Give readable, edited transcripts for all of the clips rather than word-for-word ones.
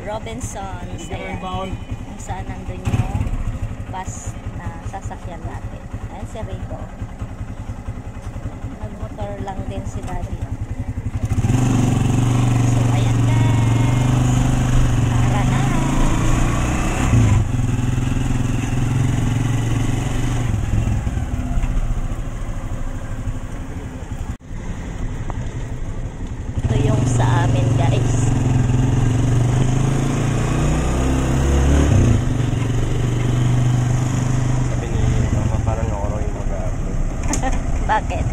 Robinsons. Ayan. Kung saan nandun yung bus na sasakyan natin. Ayan si Rico. Nagmotor lang din si Daddy. So, ayan guys. Tara na. Ito yung sa amin guys. Bakit?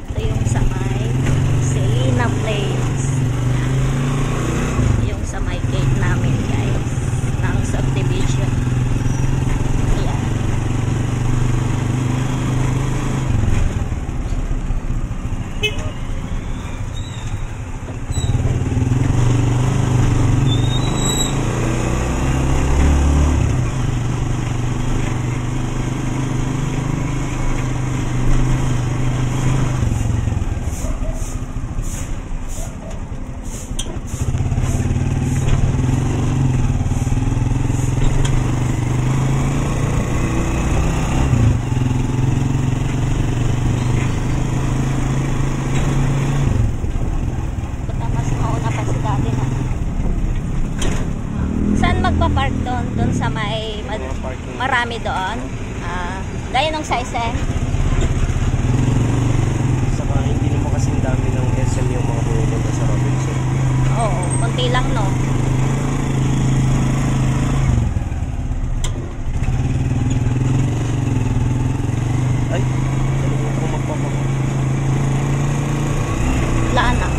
Ito yung sa may Selena Place. Yung sa may gate namin guys. Ng subdivision. Magpa-park doon sa may marami doon. Gaya ng size eh. Saka hindi naman kasing dami ng SM yung mga pumunta sa Robinson. Oo, konti lang no. Ay, ako magpapagawa. Laan na.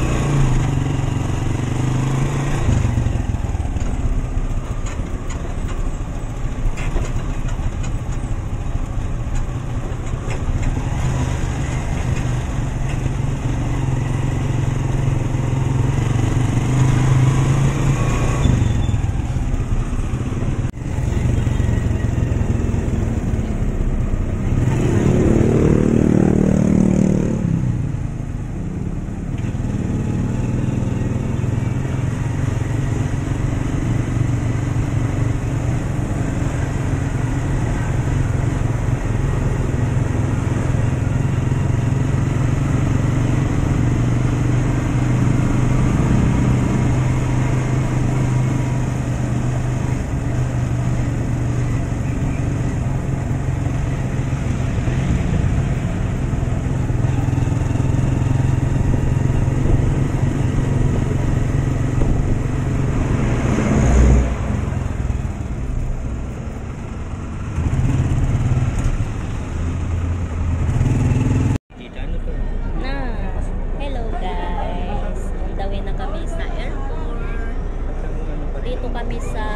Dito kami sa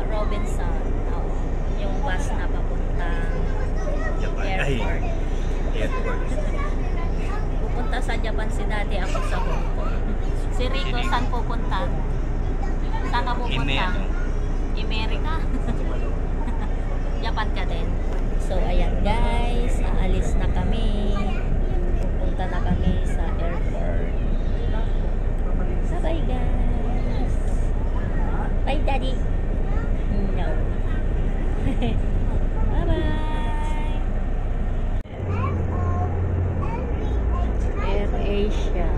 Robinson. Yung bus na papuntang airport. Pupunta sa Japan si Daddy, ako sa Hong Kong. Si Rico, saan pupunta? Saan ka pupunta? Amerika? Japan ka din. So, ayan guys. Aalis na kami. Pupunta na kami sa airport. Bye guys. Bye Daddy. No. Bye-bye. AirAsia.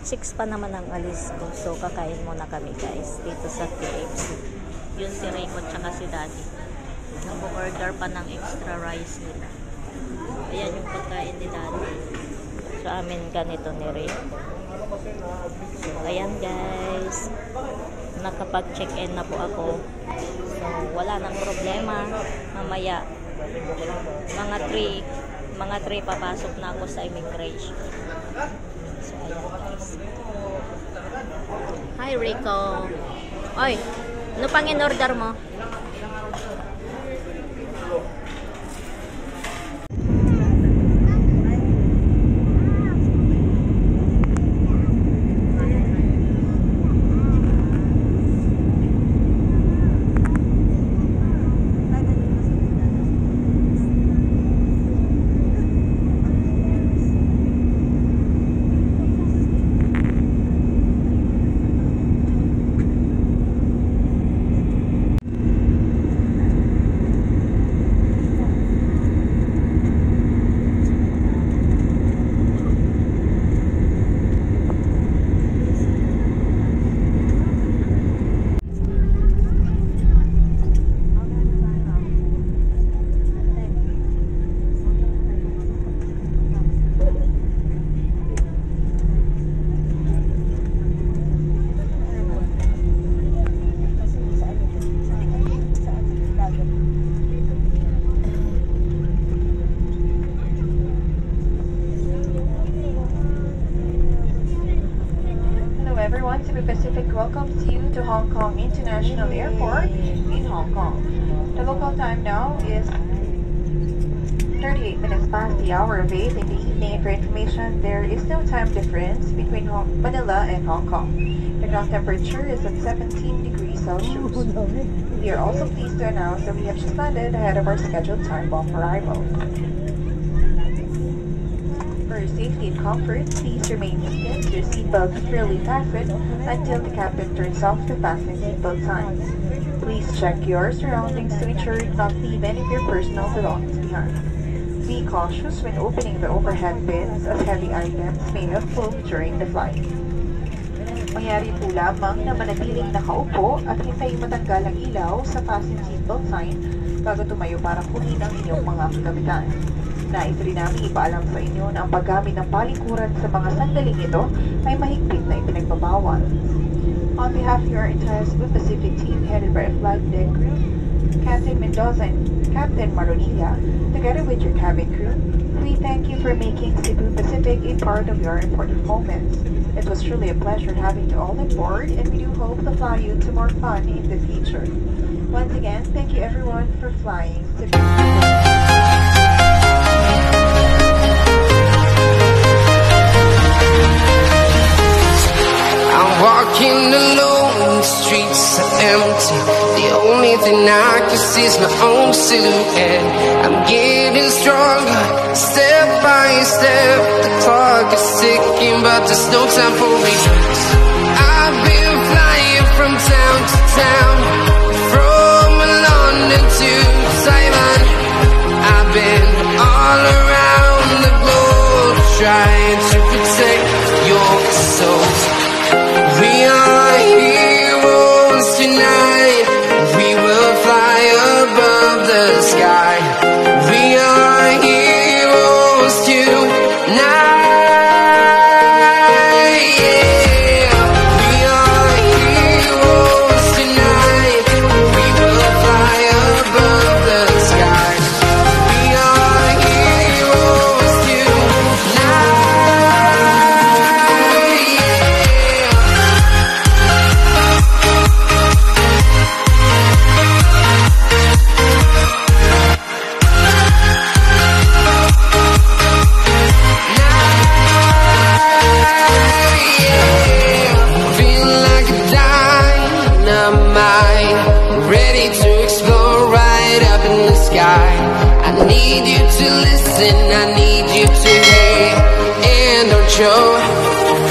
6 pa naman ang alis ko. So, kakain muna kami guys dito sa KFC. Yun si Rico tsaka si Daddy. Nag-order pa ng extra rice nila. Ayan yung pagkain ni Daddy. Sa amin ganito ni Rico. So, ayan guys. Nakapag-check-in na po ako. So, wala nang problema. Mamaya, mga 3 papasok na ako sa immigration. So, ayan guys. Hi Rico. Oy, ano pang in-order mo? Everyone, Cebu Pacific welcomes you to Hong Kong International Airport in Hong Kong. The local time now is 38 minutes past the hour of 8 in the evening. For information, there is no time difference between Manila and Hong Kong. The ground temperature is at 17 degrees Celsius. We are also pleased to announce that we have just landed ahead of our scheduled time of arrival. For your safety and comfort, please remain seated, your seatbelt securely fastened until the captain turns off the fasten seatbelt signs. Please check your surroundings to ensure you do not leave any of your personal belongings behind. Be cautious when opening the overhead bins as heavy items may have flown during the flight. Mangyari po lamang na manatiling nakaupo at hintayin matanggal ang ilaw sa fasten seatbelt sign bago tumayo para kunin ang inyong mga kagamitan. Nais rin namin ipaalam sa inyo na ang paggamit ng palikuran sa mga sandaling ito ay mahigpit na ipinagbabawal. On behalf of your entire Cebu Pacific team headed by a flight deck crew, Captain Mendoza and Captain Maronilla, together with your cabin crew, we thank you for making Cebu Pacific a part of your important moments. It was truly a pleasure having you all on board, and we do hope to fly you to more fun in the future. Once again, thank you everyone for flying Cebu Pacific. Walking alone, the streets are empty. The only thing I can see is my own silhouette. I'm getting stronger, step by step. The clock is ticking, but there's no time for regrets. I've been flying from town to town, from London to Taiwan. I've been all around the globe, trying to protect your soul. We are heroes tonight. We will fly above the sky. We are heroes tonight. Yeah. We are heroes tonight. We will fly above the sky. We are heroes tonight. I need you to listen, I need you to hear, and don't show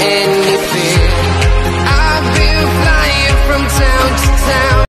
any fear. I've been flying from town to town.